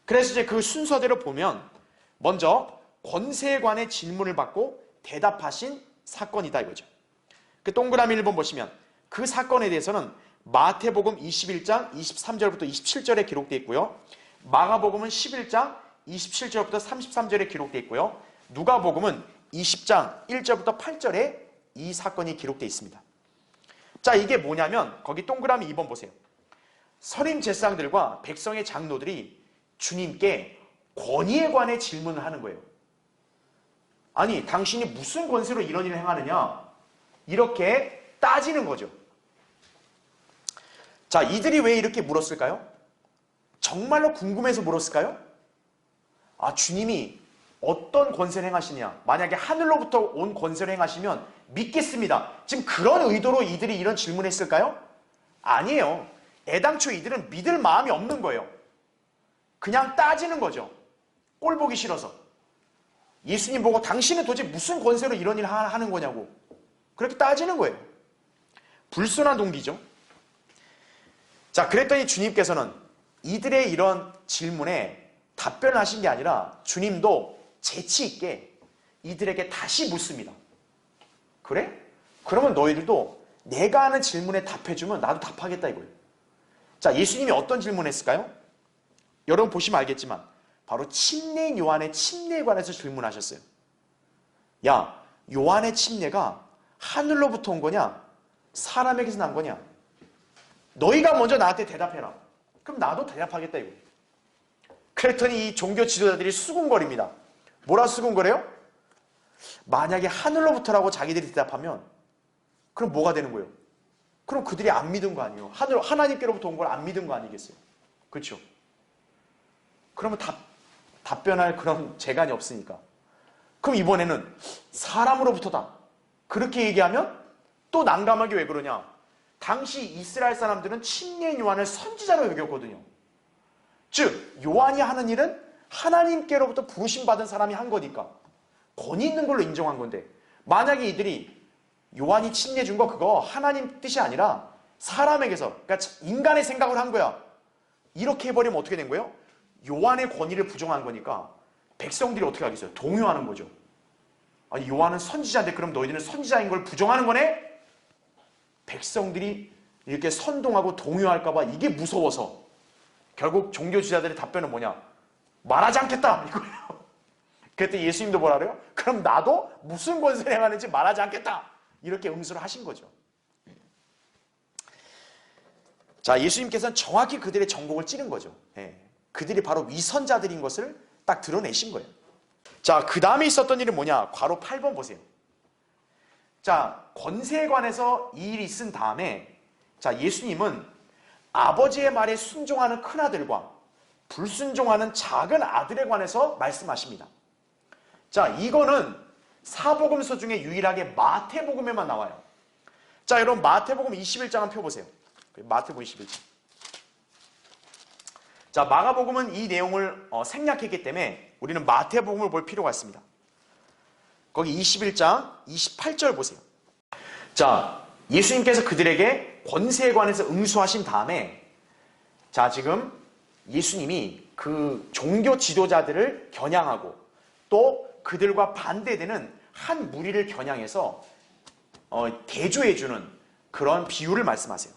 그래서 이제 그 순서대로 보면 먼저 권세관의 질문을 받고 대답하신 사건이다 이거죠. 그 동그라미 1번 보시면 그 사건에 대해서는 마태복음 21장 23절부터 27절에 기록되어 있고요. 마가복음은 11장 27절부터 33절에 기록되어 있고요. 누가복음은 20장 1절부터 8절에 이 사건이 기록되어 있습니다. 자, 이게 뭐냐면 거기 동그라미 2번 보세요. 선임제사장들과 백성의 장로들이 주님께 권위에 관해 질문을 하는 거예요. 아니, 당신이 무슨 권세로 이런 일을 행하느냐? 이렇게 따지는 거죠. 자, 이들이 왜 이렇게 물었을까요? 정말로 궁금해서 물었을까요? 아, 주님이 어떤 권세를 행하시냐? 만약에 하늘로부터 온 권세를 행하시면 믿겠습니다. 지금 그런 의도로 이들이 이런 질문을 했을까요? 아니에요. 애당초 이들은 믿을 마음이 없는 거예요. 그냥 따지는 거죠. 꼴 보기 싫어서. 예수님 보고 당신은 도대체 무슨 권세로 이런 일을 하는 거냐고. 그렇게 따지는 거예요. 불순한 동기죠. 자, 그랬더니 주님께서는 이들의 이런 질문에 답변을 하신 게 아니라 주님도 재치 있게 이들에게 다시 묻습니다. 그래? 그러면 너희들도 내가 하는 질문에 답해주면 나도 답하겠다 이거예요. 자, 예수님이 어떤 질문했을까요? 여러분 보시면 알겠지만 바로 침례인 요한의 침례에 관해서 질문하셨어요. 야, 요한의 침례가 하늘로부터 온 거냐? 사람에게서 난 거냐? 너희가 먼저 나한테 대답해라. 그럼 나도 대답하겠다 이거. 그랬더니 이 종교 지도자들이 수군거립니다. 뭐라 수군거려요? 만약에 하늘로부터라고 자기들이 대답하면 그럼 뭐가 되는 거예요? 그럼 그들이 안 믿은 거 아니에요? 하나님께로부터 온 걸 안 믿은 거 아니겠어요? 그렇죠? 그러면 답변할 그런 재간이 없으니까. 그럼 이번에는 사람으로부터다. 그렇게 얘기하면 또 난감하게 왜 그러냐? 당시 이스라엘 사람들은 침례인 요한을 선지자로 여겼거든요. 즉 요한이 하는 일은 하나님께로부터 부르심받은 사람이 한 거니까 권위 있는 걸로 인정한 건데, 만약에 이들이 요한이 침례 준 거 그거 하나님 뜻이 아니라 사람에게서, 그러니까 인간의 생각을 한 거야, 이렇게 해버리면 어떻게 된 거예요? 요한의 권위를 부정한 거니까 백성들이 어떻게 하겠어요? 동요하는 거죠. 아니, 요한은 선지자인데 그럼 너희들은 선지자인 걸 부정하는 거네? 백성들이 이렇게 선동하고 동요할까 봐 이게 무서워서 결국 종교 지도자들의 답변은 뭐냐? 말하지 않겠다 이거예요. 그랬더니 예수님도 뭐라 그래요? 그럼 나도 무슨 권세를 행하는지 말하지 않겠다, 이렇게 응수를 하신 거죠. 자, 예수님께서는 정확히 그들의 전곡을 찌른 거죠. 그들이 바로 위선자들인 것을 딱 드러내신 거예요. 자, 그 다음에 있었던 일은 뭐냐? 괄호 8번 보세요. 자, 권세에 관해서 이 일이 있은 다음에, 자, 예수님은 아버지의 말에 순종하는 큰아들과 불순종하는 작은 아들에 관해서 말씀하십니다. 자, 이거는 사복음서 중에 유일하게 마태복음에만 나와요. 자, 여러분 마태복음 21장 펴 보세요. 마태복음 21장. 자, 마가복음은 이 내용을 생략했기 때문에 우리는 마태복음을 볼 필요가 있습니다. 거기 21장 28절 보세요. 자, 예수님께서 그들에게 권세에 관해서 응수하신 다음에, 자, 지금 예수님이 그 종교 지도자들을 겨냥하고 또 그들과 반대되는 한 무리를 겨냥해서 대조해주는 그런 비유를 말씀하세요.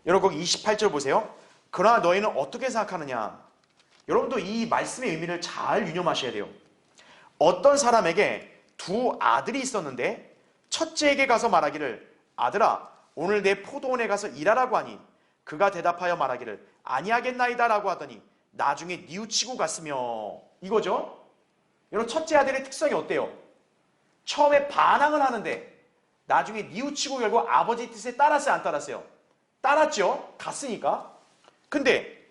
여러분 거기 28절 보세요. 그러나 너희는 어떻게 생각하느냐? 여러분도 이 말씀의 의미를 잘 유념하셔야 돼요. 어떤 사람에게 두 아들이 있었는데 첫째에게 가서 말하기를 아들아 오늘 내 포도원에 가서 일하라고 하니 그가 대답하여 말하기를 아니하겠나이다 라고 하더니 나중에 뉘우치고 갔으며, 이거죠. 여러분 첫째 아들의 특성이 어때요? 처음에 반항을 하는데 나중에 뉘우치고 결국 아버지 뜻에 따랐어요, 안 따랐어요? 따랐죠. 갔으니까. 근데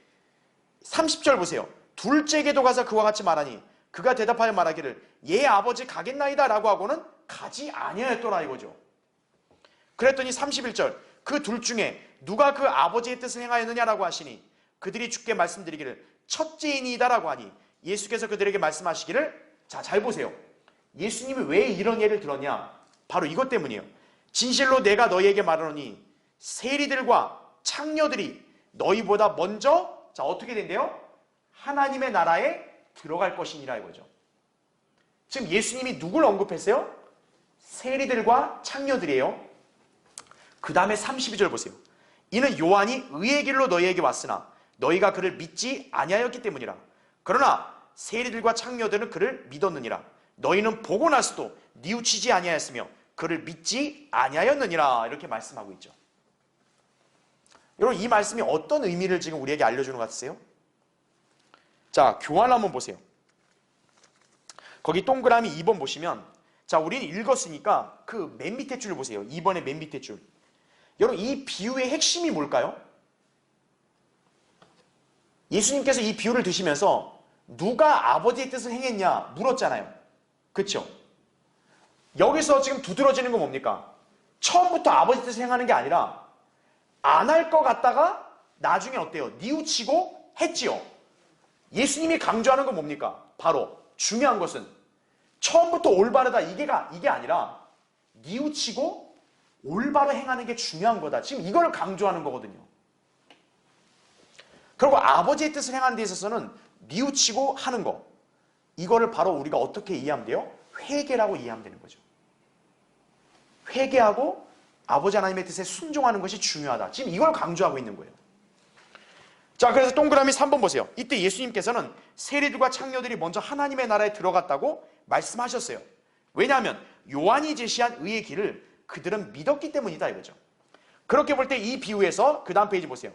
30절 보세요. 둘째에게도 가서 그와 같이 말하니 그가 대답하여 말하기를 예 아버지 가겠나이다 라고 하고는 가지 아니하였더라 이거죠. 그랬더니 31절 그 둘 중에 누가 그 아버지의 뜻을 행하였느냐라고 하시니 그들이 주께 말씀드리기를 첫째이니이다 라고 하니 예수께서 그들에게 말씀하시기를, 자, 잘 보세요. 예수님이 왜 이런 예를 들었냐? 바로 이것 때문이에요. 진실로 내가 너희에게 말하노니 세리들과 창녀들이 너희보다 먼저, 자, 어떻게 된대요? 하나님의 나라에 들어갈 것이니라 이거죠. 지금 예수님이 누굴 언급했어요? 세리들과 창녀들이에요. 그 다음에 32절 보세요. 이는 요한이 의의 길로 너희에게 왔으나 너희가 그를 믿지 아니하였기 때문이라. 그러나 세리들과 창녀들은 그를 믿었느니라. 너희는 보고 나서도 뉘우치지 아니하였으며 그를 믿지 아니하였느니라. 이렇게 말씀하고 있죠. 여러분 이 말씀이 어떤 의미를 지금 우리에게 알려주는 것 같으세요? 자, 교환 한번 보세요. 거기 동그라미 2번 보시면, 자, 우리는 읽었으니까 그 맨 밑에 줄을 보세요. 2번의 맨 밑에 줄. 여러분 이 비유의 핵심이 뭘까요? 예수님께서 이 비유를 드시면서 누가 아버지의 뜻을 행했냐 물었잖아요. 그렇죠? 여기서 지금 두드러지는 건 뭡니까? 처음부터 아버지 뜻을 행하는 게 아니라 안 할 것 같다가 나중에 어때요? 뉘우치고 했지요. 예수님이 강조하는 건 뭡니까? 바로 중요한 것은 처음부터 올바르다 이게 아니라 뉘우치고 올바로 행하는 게 중요한 거다. 지금 이걸 강조하는 거거든요. 그리고 아버지의 뜻을 행하는 데 있어서는 뉘우치고 하는 거, 이거를 바로 우리가 어떻게 이해하면 돼요? 회개라고 이해하면 되는 거죠. 회개하고 아버지 하나님의 뜻에 순종하는 것이 중요하다. 지금 이걸 강조하고 있는 거예요. 자, 그래서 동그라미 3번 보세요. 이때 예수님께서는 세리들과 창녀들이 먼저 하나님의 나라에 들어갔다고 말씀하셨어요. 왜냐하면 요한이 제시한 의의 길을 그들은 믿었기 때문이다 이거죠. 그렇게 볼 때 이 비유에서 그 다음 페이지 보세요.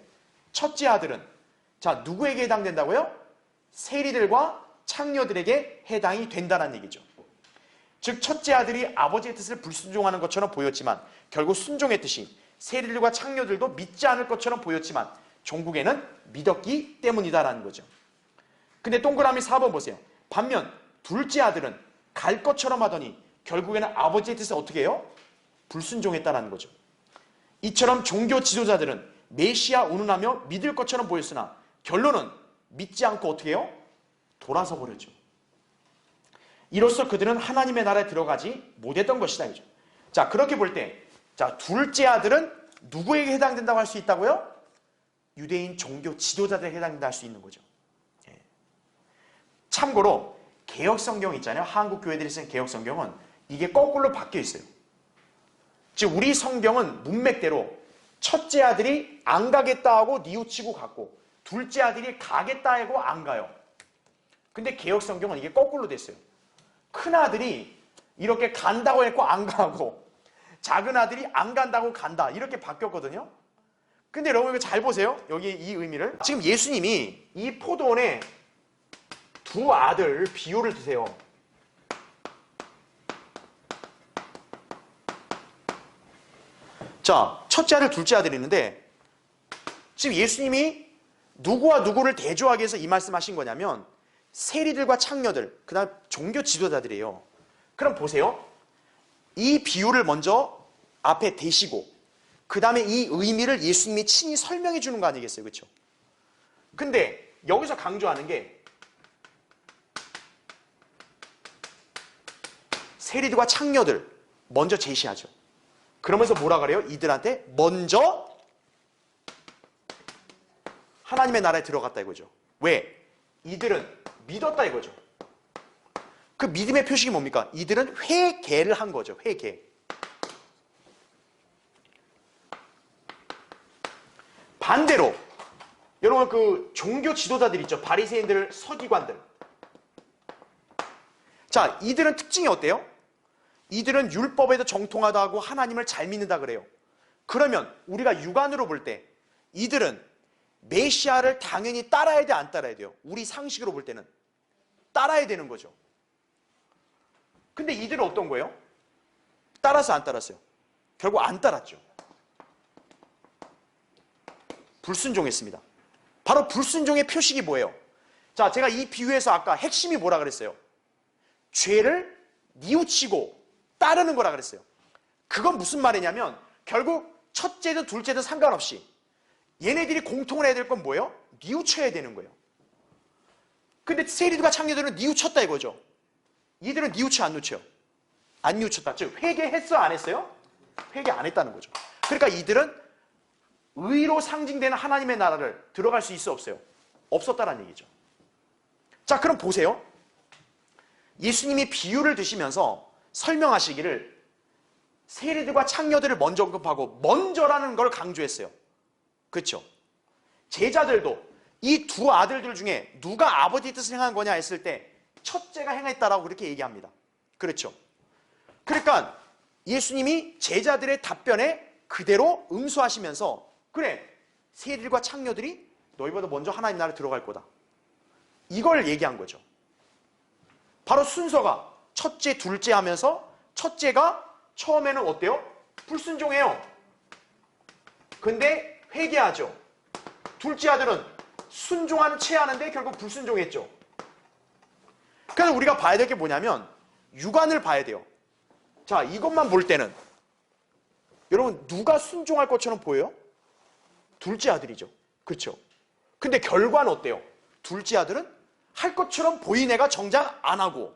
첫째 아들은 자 누구에게 해당된다고요? 세리들과 창녀들에게 해당이 된다는 얘기죠. 즉 첫째 아들이 아버지의 뜻을 불순종하는 것처럼 보였지만 결국 순종했듯이 세리들과 창녀들도 믿지 않을 것처럼 보였지만 종국에는 믿었기 때문이다라는 거죠. 근데 동그라미 4번 보세요. 반면 둘째 아들은 갈 것처럼 하더니 결국에는 아버지의 뜻을 어떻게 해요? 불순종했다라는 거죠. 이처럼 종교 지도자들은 메시아 운운하며 믿을 것처럼 보였으나 결론은 믿지 않고 어떻게 해요? 돌아서 버렸죠. 이로써 그들은 하나님의 나라에 들어가지 못했던 것이다 이죠. 자, 그렇게 볼 때 자, 둘째 아들은 누구에게 해당된다고 할 수 있다고요? 유대인 종교 지도자들에게 해당된다 할 수 있는 거죠. 예. 참고로 개혁성경 있잖아요. 한국 교회들이 쓴 개혁성경은 이게 거꾸로 바뀌어 있어요. 즉 우리 성경은 문맥대로 첫째 아들이 안 가겠다 하고 뉘우치고 갔고 둘째 아들이 가겠다 하고 안 가요. 근데 개혁성경은 이게 거꾸로 됐어요. 큰 아들이 이렇게 간다고 했고 안 가고 작은 아들이 안 간다고 간다 이렇게 바뀌었거든요. 근데 여러분 이거 잘 보세요. 여기 이 의미를. 지금 예수님이 이 포도원에 두 아들 비유를 드세요. 자, 첫째 아들, 둘째 아들이 있는데 지금 예수님이 누구와 누구를 대조하기 위해서 이 말씀하신 거냐면 세리들과 창녀들, 그 다음 종교 지도자들이에요. 그럼 보세요. 이 비유를 먼저 앞에 대시고 그 다음에 이 의미를 예수님이 친히 설명해 주는 거 아니겠어요? 그렇죠? 근데 여기서 강조하는 게 세리들과 창녀들 먼저 제시하죠. 그러면서 뭐라 그래요? 이들한테 먼저 하나님의 나라에 들어갔다 이거죠. 왜? 이들은 믿었다 이거죠. 그 믿음의 표식이 뭡니까? 이들은 회개를 한 거죠. 회개. 반대로 여러분 그 종교 지도자들 있죠. 바리새인들, 서기관들. 자, 이들은 특징이 어때요? 이들은 율법에도 정통하다고 하나님을 잘 믿는다 그래요. 그러면 우리가 육안으로 볼 때 이들은 메시아를 당연히 따라야 돼, 안 따라야 돼요? 우리 상식으로 볼 때는 따라야 되는 거죠. 근데 이들은 어떤 거예요? 따라서 안 따랐어요? 결국 안 따랐죠. 불순종했습니다. 바로 불순종의 표식이 뭐예요? 자, 제가 이 비유에서 아까 핵심이 뭐라 그랬어요? 죄를 뉘우치고 따르는 거라 그랬어요. 그건 무슨 말이냐면 결국 첫째든 둘째든 상관없이 얘네들이 공통을 해야 될 건 뭐예요? 뉘우쳐야 되는 거예요. 근데 세리들과 창녀들은 뉘우쳤다 이거죠. 이들은 뉘우쳐 안 뉘우쳐요? 안 뉘우쳤다. 즉 회개했어 안 했어요? 회개 안 했다는 거죠. 그러니까 이들은 의로 상징되는 하나님의 나라를 들어갈 수 있어 없어요? 없었다는 얘기죠. 자, 그럼 보세요. 예수님이 비유를 드시면서 설명하시기를 세리들과 창녀들을 먼저 언급하고 먼저라는 걸 강조했어요. 그렇죠? 제자들도 이 두 아들들 중에 누가 아버지 뜻을 행한 거냐 했을 때 첫째가 행했다라고 그렇게 얘기합니다. 그렇죠? 그러니까 예수님이 제자들의 답변에 그대로 응수하시면서 그래, 세리들과 창녀들이 너희보다 먼저 하나님 나라에 들어갈 거다. 이걸 얘기한 거죠. 바로 순서가 첫째, 둘째 하면서 첫째가 처음에는 어때요? 불순종해요. 근데 회개하죠. 둘째 아들은 순종하는 채 하는데 결국 불순종했죠. 그래서 우리가 봐야 될 게 뭐냐면 육안을 봐야 돼요. 자, 이것만 볼 때는 여러분 누가 순종할 것처럼 보여요? 둘째 아들이죠. 그렇죠? 근데 결과는 어때요? 둘째 아들은 할 것처럼 보인 애가 정작 안 하고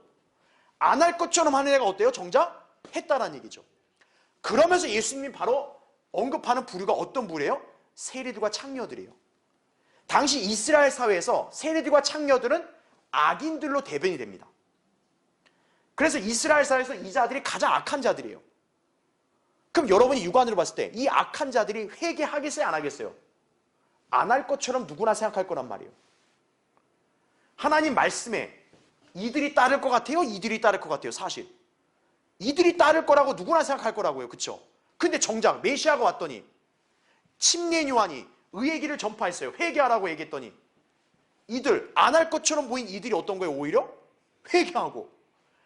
안 할 것처럼 하는 애가 어때요? 정작 했다라는 얘기죠. 그러면서 예수님이 바로 언급하는 부류가 어떤 부류예요? 세리들과 창녀들이에요. 당시 이스라엘 사회에서 세리들과 창녀들은 악인들로 대변이 됩니다. 그래서 이스라엘 사회에서 이 자들이 가장 악한 자들이에요. 그럼 여러분이 육안으로 봤을 때 이 악한 자들이 회개하겠어요? 안 하겠어요? 안 할 것처럼 누구나 생각할 거란 말이에요. 하나님 말씀에 이들이 따를 것 같아요? 이들이 따를 것 같아요? 사실 이들이 따를 거라고 누구나 생각할 거라고요. 그쵸? 근데 정작 메시아가 왔더니 침례인 요한이 의의 길을 전파했어요. 회개하라고 얘기했더니 이들 안 할 것처럼 보인 이들이 어떤 거예요? 오히려 회개하고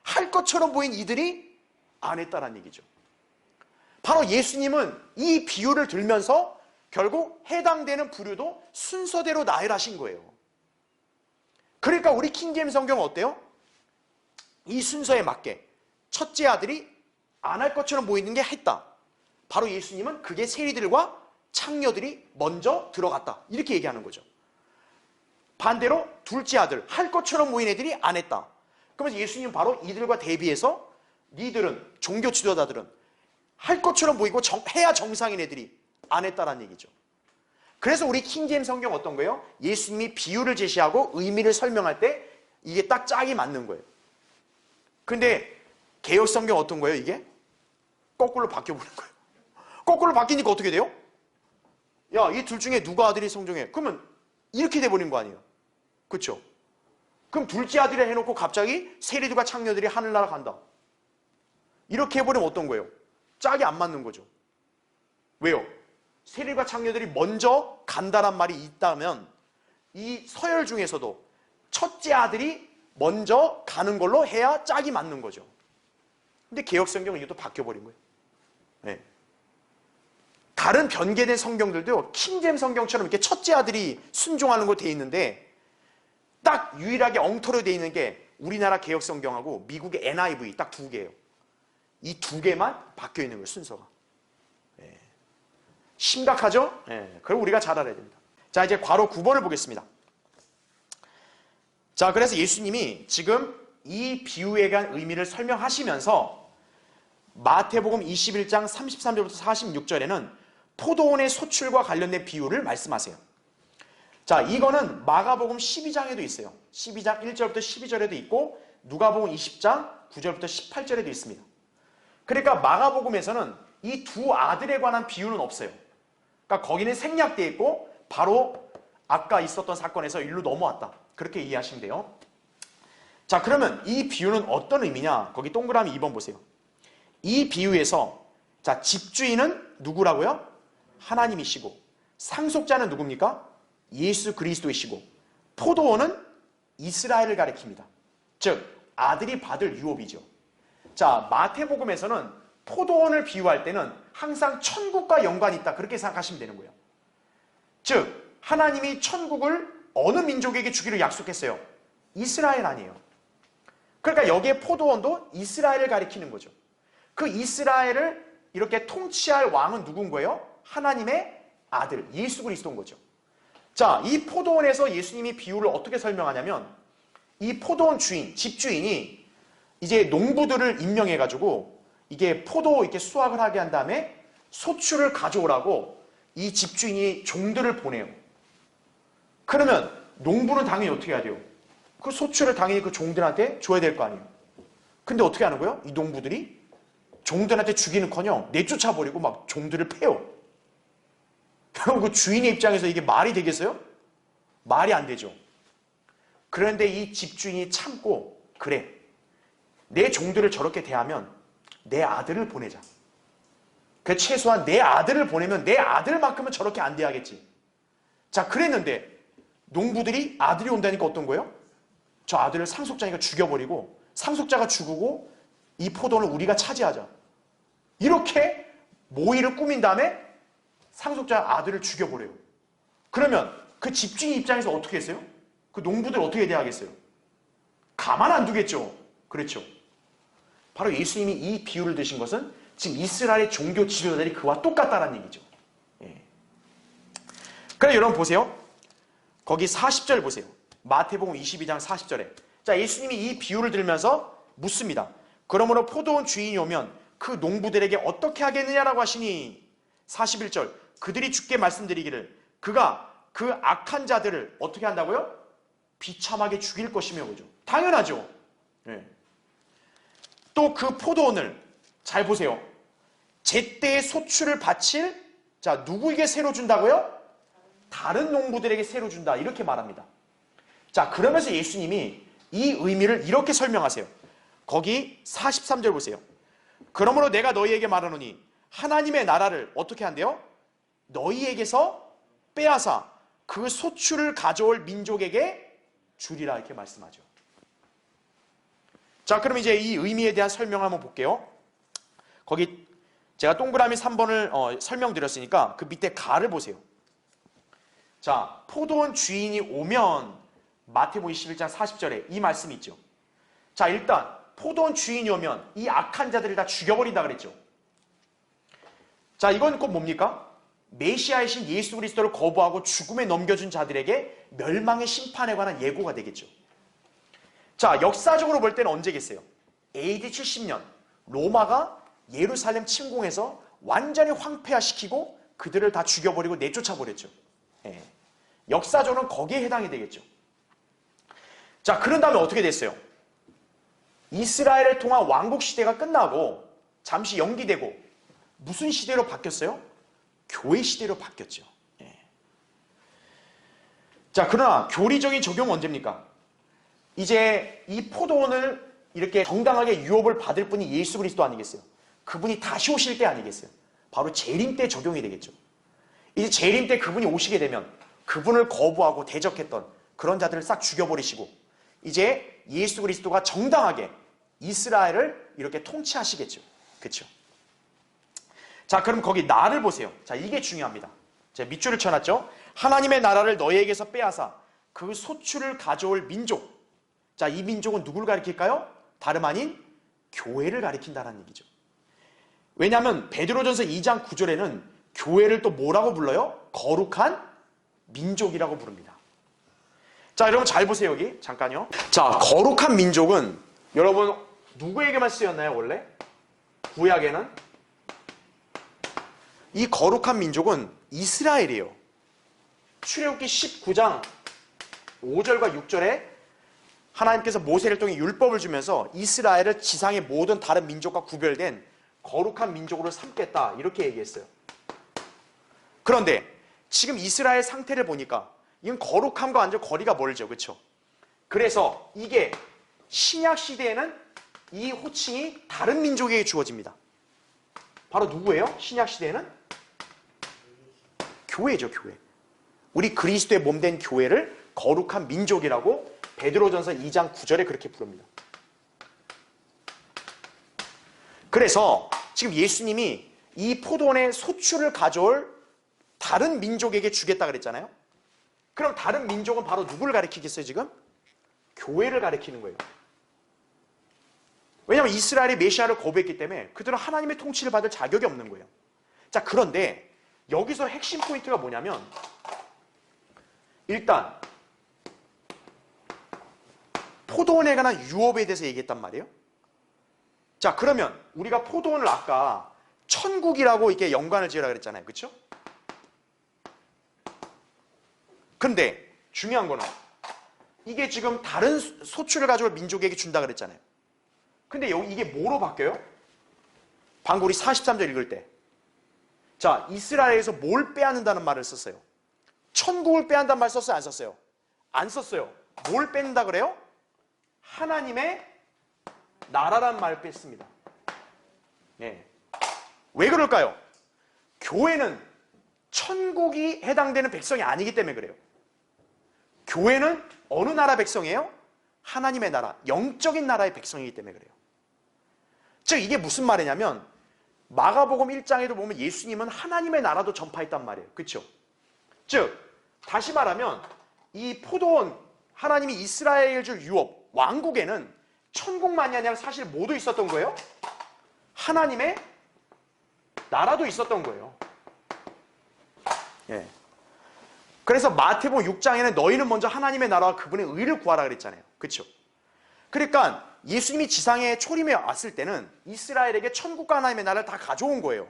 할 것처럼 보인 이들이 안 했다는 얘기죠. 바로 예수님은 이 비유를 들면서 결국 해당되는 부류도 순서대로 나열하신 거예요. 그러니까 우리 킹제임스 성경은 어때요? 이 순서에 맞게 첫째 아들이 안 할 것처럼 보이는 게 했다. 바로 예수님은 그게 세리들과 창녀들이 먼저 들어갔다. 이렇게 얘기하는 거죠. 반대로 둘째 아들, 할 것처럼 보이는 애들이 안 했다. 그러면서 예수님은 바로 이들과 대비해서 니들은, 종교 지도자들은 할 것처럼 보이고 해야 정상인 애들이 안 했다라는 얘기죠. 그래서 우리 킹제임스 성경 어떤 거예요? 예수님이 비유를 제시하고 의미를 설명할 때 이게 딱 짝이 맞는 거예요. 근데 개역 성경 어떤 거예요? 이게 거꾸로 바뀌어버린 거예요. 거꾸로 바뀌니까 어떻게 돼요? 야, 이 둘 중에 누가 아들이 성종해? 그러면 이렇게 돼버린 거 아니에요? 그렇죠? 그럼 둘째 아들이라 해놓고 갑자기 세리들과 창녀들이 하늘나라 간다. 이렇게 해버리면 어떤 거예요? 짝이 안 맞는 거죠. 왜요? 세리들과 창녀들이 먼저 간다란 말이 있다면 이 서열 중에서도 첫째 아들이 먼저 가는 걸로 해야 짝이 맞는 거죠. 근데 개역성경은 이것도 바뀌어버린 거예요. 네. 다른 변개된 성경들도 킹제임스 성경처럼 이렇게 첫째 아들이 순종하는 거 돼 있는데 딱 유일하게 엉터리로 돼 있는 게 우리나라 개역성경하고 미국의 NIV 딱 두 개예요. 이 두 개만 바뀌어 있는 거예요, 순서가. 네. 심각하죠? 네. 그럼 우리가 잘 알아야 됩니다. 자, 이제 괄호 9번을 보겠습니다. 자, 그래서 예수님이 지금 이 비유에 대한 의미를 설명하시면서 마태복음 21장 33절부터 46절에는 포도원의 소출과 관련된 비유를 말씀하세요. 자, 이거는 마가복음 12장에도 있어요. 12장 1절부터 12절에도 있고 누가복음 20장 9절부터 18절에도 있습니다. 그러니까 마가복음에서는 이 두 아들에 관한 비유는 없어요. 그러니까 거기는 생략되어 있고 바로 아까 있었던 사건에서 일로 넘어왔다. 그렇게 이해하시면 돼요. 자, 그러면 이 비유는 어떤 의미냐? 거기 동그라미 2번 보세요. 이 비유에서 자, 집주인은 누구라고요? 하나님이시고 상속자는 누굽니까? 예수 그리스도이시고 포도원은 이스라엘을 가리킵니다. 즉 아들이 받을 유업이죠. 자, 마태복음에서는 포도원을 비유할 때는 항상 천국과 연관이 있다 그렇게 생각하시면 되는 거예요. 즉 하나님이 천국을 어느 민족에게 주기로 약속했어요? 이스라엘 아니에요. 그러니까 여기에 포도원도 이스라엘을 가리키는 거죠. 그 이스라엘을 이렇게 통치할 왕은 누군 거예요? 하나님의 아들 예수 그리스도인 거죠. 자, 이 포도원에서 예수님이 비유를 어떻게 설명하냐면 이 포도원 주인, 집주인이 이제 농부들을 임명해가지고 이게 포도 이렇게 수확을 하게 한 다음에 소출을 가져오라고 이 집주인이 종들을 보내요. 그러면 농부는 당연히 어떻게 해야 돼요? 그 소출을 당연히 그 종들한테 줘야 될 거 아니에요. 근데 어떻게 하는 거예요? 이 농부들이 종들한테 주기는커녕 내쫓아버리고 막 종들을 패요. 그럼 그 주인의 입장에서 이게 말이 되겠어요? 말이 안 되죠. 그런데 이 집주인이 참고 그래, 내 종들을 저렇게 대하면 내 아들을 보내자. 그 최소한 내 아들을 보내면 내 아들만큼은 저렇게 안 대하겠지. 자, 그랬는데 농부들이 아들이 온다니까 어떤 거예요? 저 아들을 상속자니까 죽여버리고 상속자가 죽고 이 포도를 우리가 차지하자. 이렇게 모의를 꾸민 다음에 상속자 아들을 죽여버려요. 그러면 그 집주인 입장에서 어떻게 했어요? 그 농부들 어떻게 대하겠어요? 가만 안 두겠죠. 그렇죠. 바로 예수님이 이 비유를 드신 것은 지금 이스라엘의 종교 지도자들이 그와 똑같다는 얘기죠. 예. 그래 여러분 보세요. 거기 40절 보세요. 마태복음 22장 40절에 자, 예수님이 이 비유를 들면서 묻습니다. 그러므로 포도원 주인이 오면 그 농부들에게 어떻게 하겠느냐라고 하시니 41절 그들이 주께 말씀드리기를 그가 그 악한 자들을 어떻게 한다고요? 비참하게 죽일 것이며 그죠? 당연하죠. 네. 또 그 포도원을 잘 보세요. 제때에 소출을 바칠 자 누구에게 새로 준다고요? 다른 농부들에게 새로 준다. 이렇게 말합니다. 자, 그러면서 예수님이 이 의미를 이렇게 설명하세요. 거기 43절 보세요. 그러므로 내가 너희에게 말하노니 하나님의 나라를 어떻게 한대요? 너희에게서 빼앗아 그 소출을 가져올 민족에게 주리라 이렇게 말씀하죠. 자, 그럼 이제 이 의미에 대한 설명을 한번 볼게요. 거기 제가 동그라미 3번을 설명드렸으니까 그 밑에 가를 보세요. 자, 포도원 주인이 오면 마태복음 21장 40절에 이 말씀이 있죠. 자, 일단 포도원 주인이 오면 이 악한 자들을 다 죽여버린다 그랬죠. 자, 이건 꼭 뭡니까? 메시아이신 예수 그리스도를 거부하고 죽음에 넘겨준 자들에게 멸망의 심판에 관한 예고가 되겠죠. 자, 역사적으로 볼 때는 언제겠어요? AD 70년 로마가 예루살렘 침공해서 완전히 황폐화시키고 그들을 다 죽여버리고 내쫓아버렸죠. 예. 역사적으로는 거기에 해당이 되겠죠. 자, 그런 다음에 어떻게 됐어요? 이스라엘을 통한 왕국 시대가 끝나고 잠시 연기되고 무슨 시대로 바뀌었어요? 교회 시대로 바뀌었죠. 예. 자, 그러나 교리적인 적용은 언제입니까? 이제 이 포도원을 이렇게 정당하게 유업을 받을 분이 예수 그리스도 아니겠어요? 그분이 다시 오실 때 아니겠어요? 바로 재림 때 적용이 되겠죠. 이제 재림 때 그분이 오시게 되면 그분을 거부하고 대적했던 그런 자들을 싹 죽여버리시고 이제 예수 그리스도가 정당하게 이스라엘을 이렇게 통치하시겠죠. 그렇죠? 자, 그럼 거기 나를 보세요. 자, 이게 중요합니다. 제가 밑줄을 쳐놨죠. 하나님의 나라를 너희에게서 빼앗아 그 소출을 가져올 민족. 자, 이 민족은 누구를 가리킬까요? 다름 아닌 교회를 가리킨다는 얘기죠. 왜냐하면 베드로전서 2장 9절에는 교회를 또 뭐라고 불러요? 거룩한 민족이라고 부릅니다. 자, 여러분 잘 보세요. 여기 잠깐요. 자, 거룩한 민족은 여러분 누구에게만 쓰였나요? 원래 구약에는 이 거룩한 민족은 이스라엘이에요. 출애굽기 19장 5절과 6절에 하나님께서 모세를 통해 율법을 주면서 이스라엘을 지상의 모든 다른 민족과 구별된 거룩한 민족으로 삼겠다 이렇게 얘기했어요. 그런데 지금 이스라엘 상태를 보니까 이건 거룩함과 완전 거리가 멀죠. 그렇죠? 그래서 이게 신약 시대에는 이 호칭이 다른 민족에게 주어집니다. 바로 누구예요? 신약 시대에는? 교회죠. 교회. 우리 그리스도의 몸된 교회를 거룩한 민족이라고 베드로전서 2장 9절에 그렇게 부릅니다. 그래서 지금 예수님이 이 포도원의 소출을 가져올 다른 민족에게 주겠다 그랬잖아요. 그럼 다른 민족은 바로 누구를 가리키겠어요 지금? 교회를 가리키는 거예요. 왜냐하면 이스라엘이 메시아를 거부했기 때문에 그들은 하나님의 통치를 받을 자격이 없는 거예요. 자, 그런데 여기서 핵심 포인트가 뭐냐면 일단 포도원에 관한 유업에 대해서 얘기했단 말이에요. 자, 그러면 우리가 포도원을 아까 천국이라고 이렇게 연관을 지으라 그랬잖아요. 그렇죠? 근데 중요한 거는 이게 지금 다른 소출을 가져올 민족에게 준다 그랬잖아요. 근데 여기 이게 뭐로 바뀌어요? 방금 우리 43절 읽을 때. 자, 이스라엘에서 뭘 빼앗는다는 말을 썼어요. 천국을 빼앗는다는 말 썼어요? 안 썼어요? 안 썼어요. 뭘 뺀다 그래요? 하나님의 나라란 말을 뺐습니다. 네. 왜 그럴까요? 교회는 천국이 해당되는 백성이 아니기 때문에 그래요. 교회는 어느 나라 백성이에요? 하나님의 나라, 영적인 나라의 백성이기 때문에 그래요. 즉 이게 무슨 말이냐면 마가복음 1장에도 보면 예수님은 하나님의 나라도 전파했단 말이에요. 그렇죠? 즉 다시 말하면 이 포도원, 하나님이 이스라엘 줄 유업, 왕국에는 천국만이 아니라 사실 뭐도 있었던 거예요? 하나님의 나라도 있었던 거예요. 예. 그래서 마태복음 6장에는 너희는 먼저 하나님의 나라와 그분의 의를 구하라 그랬잖아요. 그렇죠? 그러니까 예수님이 지상에 초림해 왔을 때는 이스라엘에게 천국과 하나님의 나라를 다 가져온 거예요.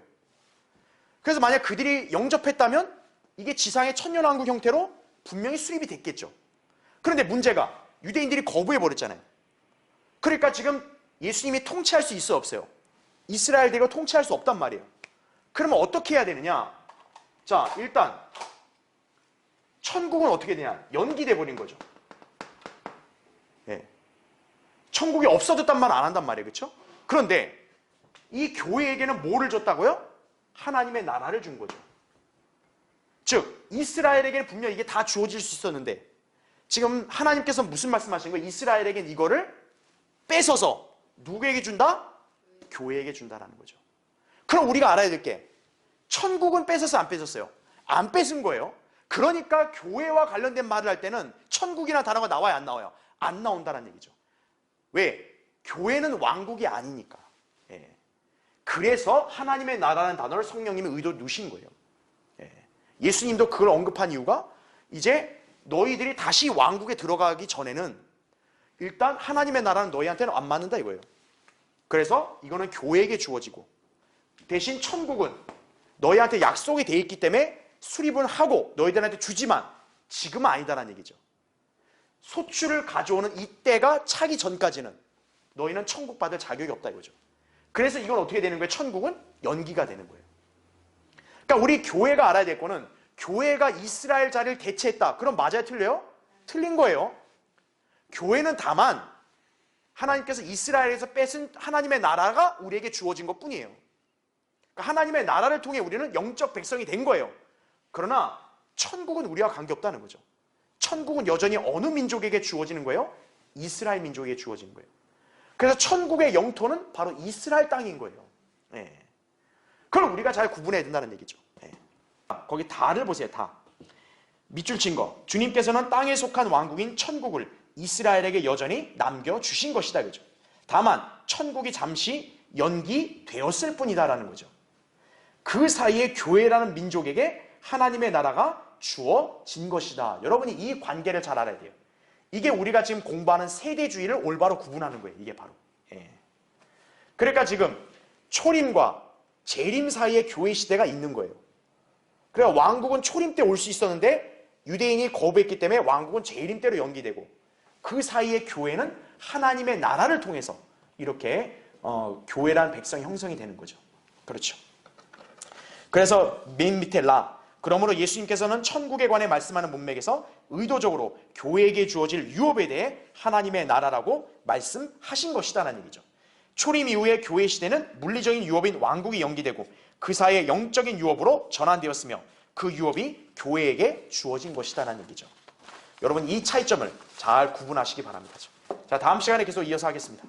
그래서 만약 그들이 영접했다면 이게 지상의 천년왕국 형태로 분명히 수립이 됐겠죠. 그런데 문제가 유대인들이 거부해버렸잖아요. 그러니까 지금 예수님이 통치할 수 있어요, 없어요? 이스라엘 대거 통치할 수 없단 말이에요. 그러면 어떻게 해야 되느냐? 자, 일단 천국은 어떻게 되냐? 연기돼 버린 거죠. 예. 천국이 없어졌단 말 안 한단 말이에요. 그렇죠? 그런데 이 교회에게는 뭐를 줬다고요? 하나님의 나라를 준 거죠. 즉 이스라엘에게는 분명 이게 다 주어질 수 있었는데 지금 하나님께서 무슨 말씀하신 거예요? 이스라엘에게는 이거를 뺏어서 누구에게 준다? 교회에게 준다라는 거죠. 그럼 우리가 알아야 될 게 천국은 뺏어서 안 뺏었어요? 안 뺏은 거예요. 그러니까 교회와 관련된 말을 할 때는 천국이라는 단어가 나와요, 안 나와요? 안 나온다는 얘기죠. 왜? 교회는 왕국이 아니니까. 예. 그래서 하나님의 나라라는 단어를 성령님이 의도로 넣으신 거예요. 예. 예수님도 그걸 언급한 이유가 이제 너희들이 다시 왕국에 들어가기 전에는 일단 하나님의 나라는 너희한테는 안 맞는다 이거예요. 그래서 이거는 교회에게 주어지고 대신 천국은 너희한테 약속이 돼 있기 때문에 수립은 하고 너희들한테 주지만 지금은 아니다라는 얘기죠. 소출을 가져오는 이때가 차기 전까지는 너희는 천국 받을 자격이 없다 이거죠. 그래서 이건 어떻게 되는 거예요? 천국은 연기가 되는 거예요. 그러니까 우리 교회가 알아야 될 거는 교회가 이스라엘 자리를 대체했다. 그럼 맞아요? 틀려요? 틀린 거예요. 교회는 다만 하나님께서 이스라엘에서 뺏은 하나님의 나라가 우리에게 주어진 것뿐이에요. 그러니까 하나님의 나라를 통해 우리는 영적 백성이 된 거예요. 그러나 천국은 우리와 관계없다는 거죠. 천국은 여전히 어느 민족에게 주어지는 거예요? 이스라엘 민족에게 주어지는 거예요. 그래서 천국의 영토는 바로 이스라엘 땅인 거예요. 네. 그걸 우리가 잘 구분해야 된다는 얘기죠. 네. 거기 다를 보세요. 다. 밑줄 친 거. 주님께서는 땅에 속한 왕국인 천국을 이스라엘에게 여전히 남겨주신 것이다. 그죠? 다만 천국이 잠시 연기되었을 뿐이다라는 거죠. 그 사이에 교회라는 민족에게 하나님의 나라가 주어진 것이다. 여러분이 이 관계를 잘 알아야 돼요. 이게 우리가 지금 공부하는 세대주의를 올바로 구분하는 거예요. 이게 바로. 예. 그러니까 지금 초림과 재림 사이에 교회 시대가 있는 거예요. 그래서 왕국은 초림 때 올 수 있었는데 유대인이 거부했기 때문에 왕국은 재림 때로 연기되고 그 사이에 교회는 하나님의 나라를 통해서 이렇게 교회라는 백성이 형성이 되는 거죠. 그렇죠. 그래서 맨 밑에 그러므로 예수님께서는 천국에 관해 말씀하는 문맥에서 의도적으로 교회에게 주어질 유업에 대해 하나님의 나라라고 말씀하신 것이다라는 얘기죠. 초림 이후의 교회 시대는 물리적인 유업인 왕국이 연기되고 그 사이에 영적인 유업으로 전환되었으며 그 유업이 교회에게 주어진 것이다라는 얘기죠. 여러분 이 차이점을 잘 구분하시기 바랍니다. 자, 다음 시간에 계속 이어서 하겠습니다.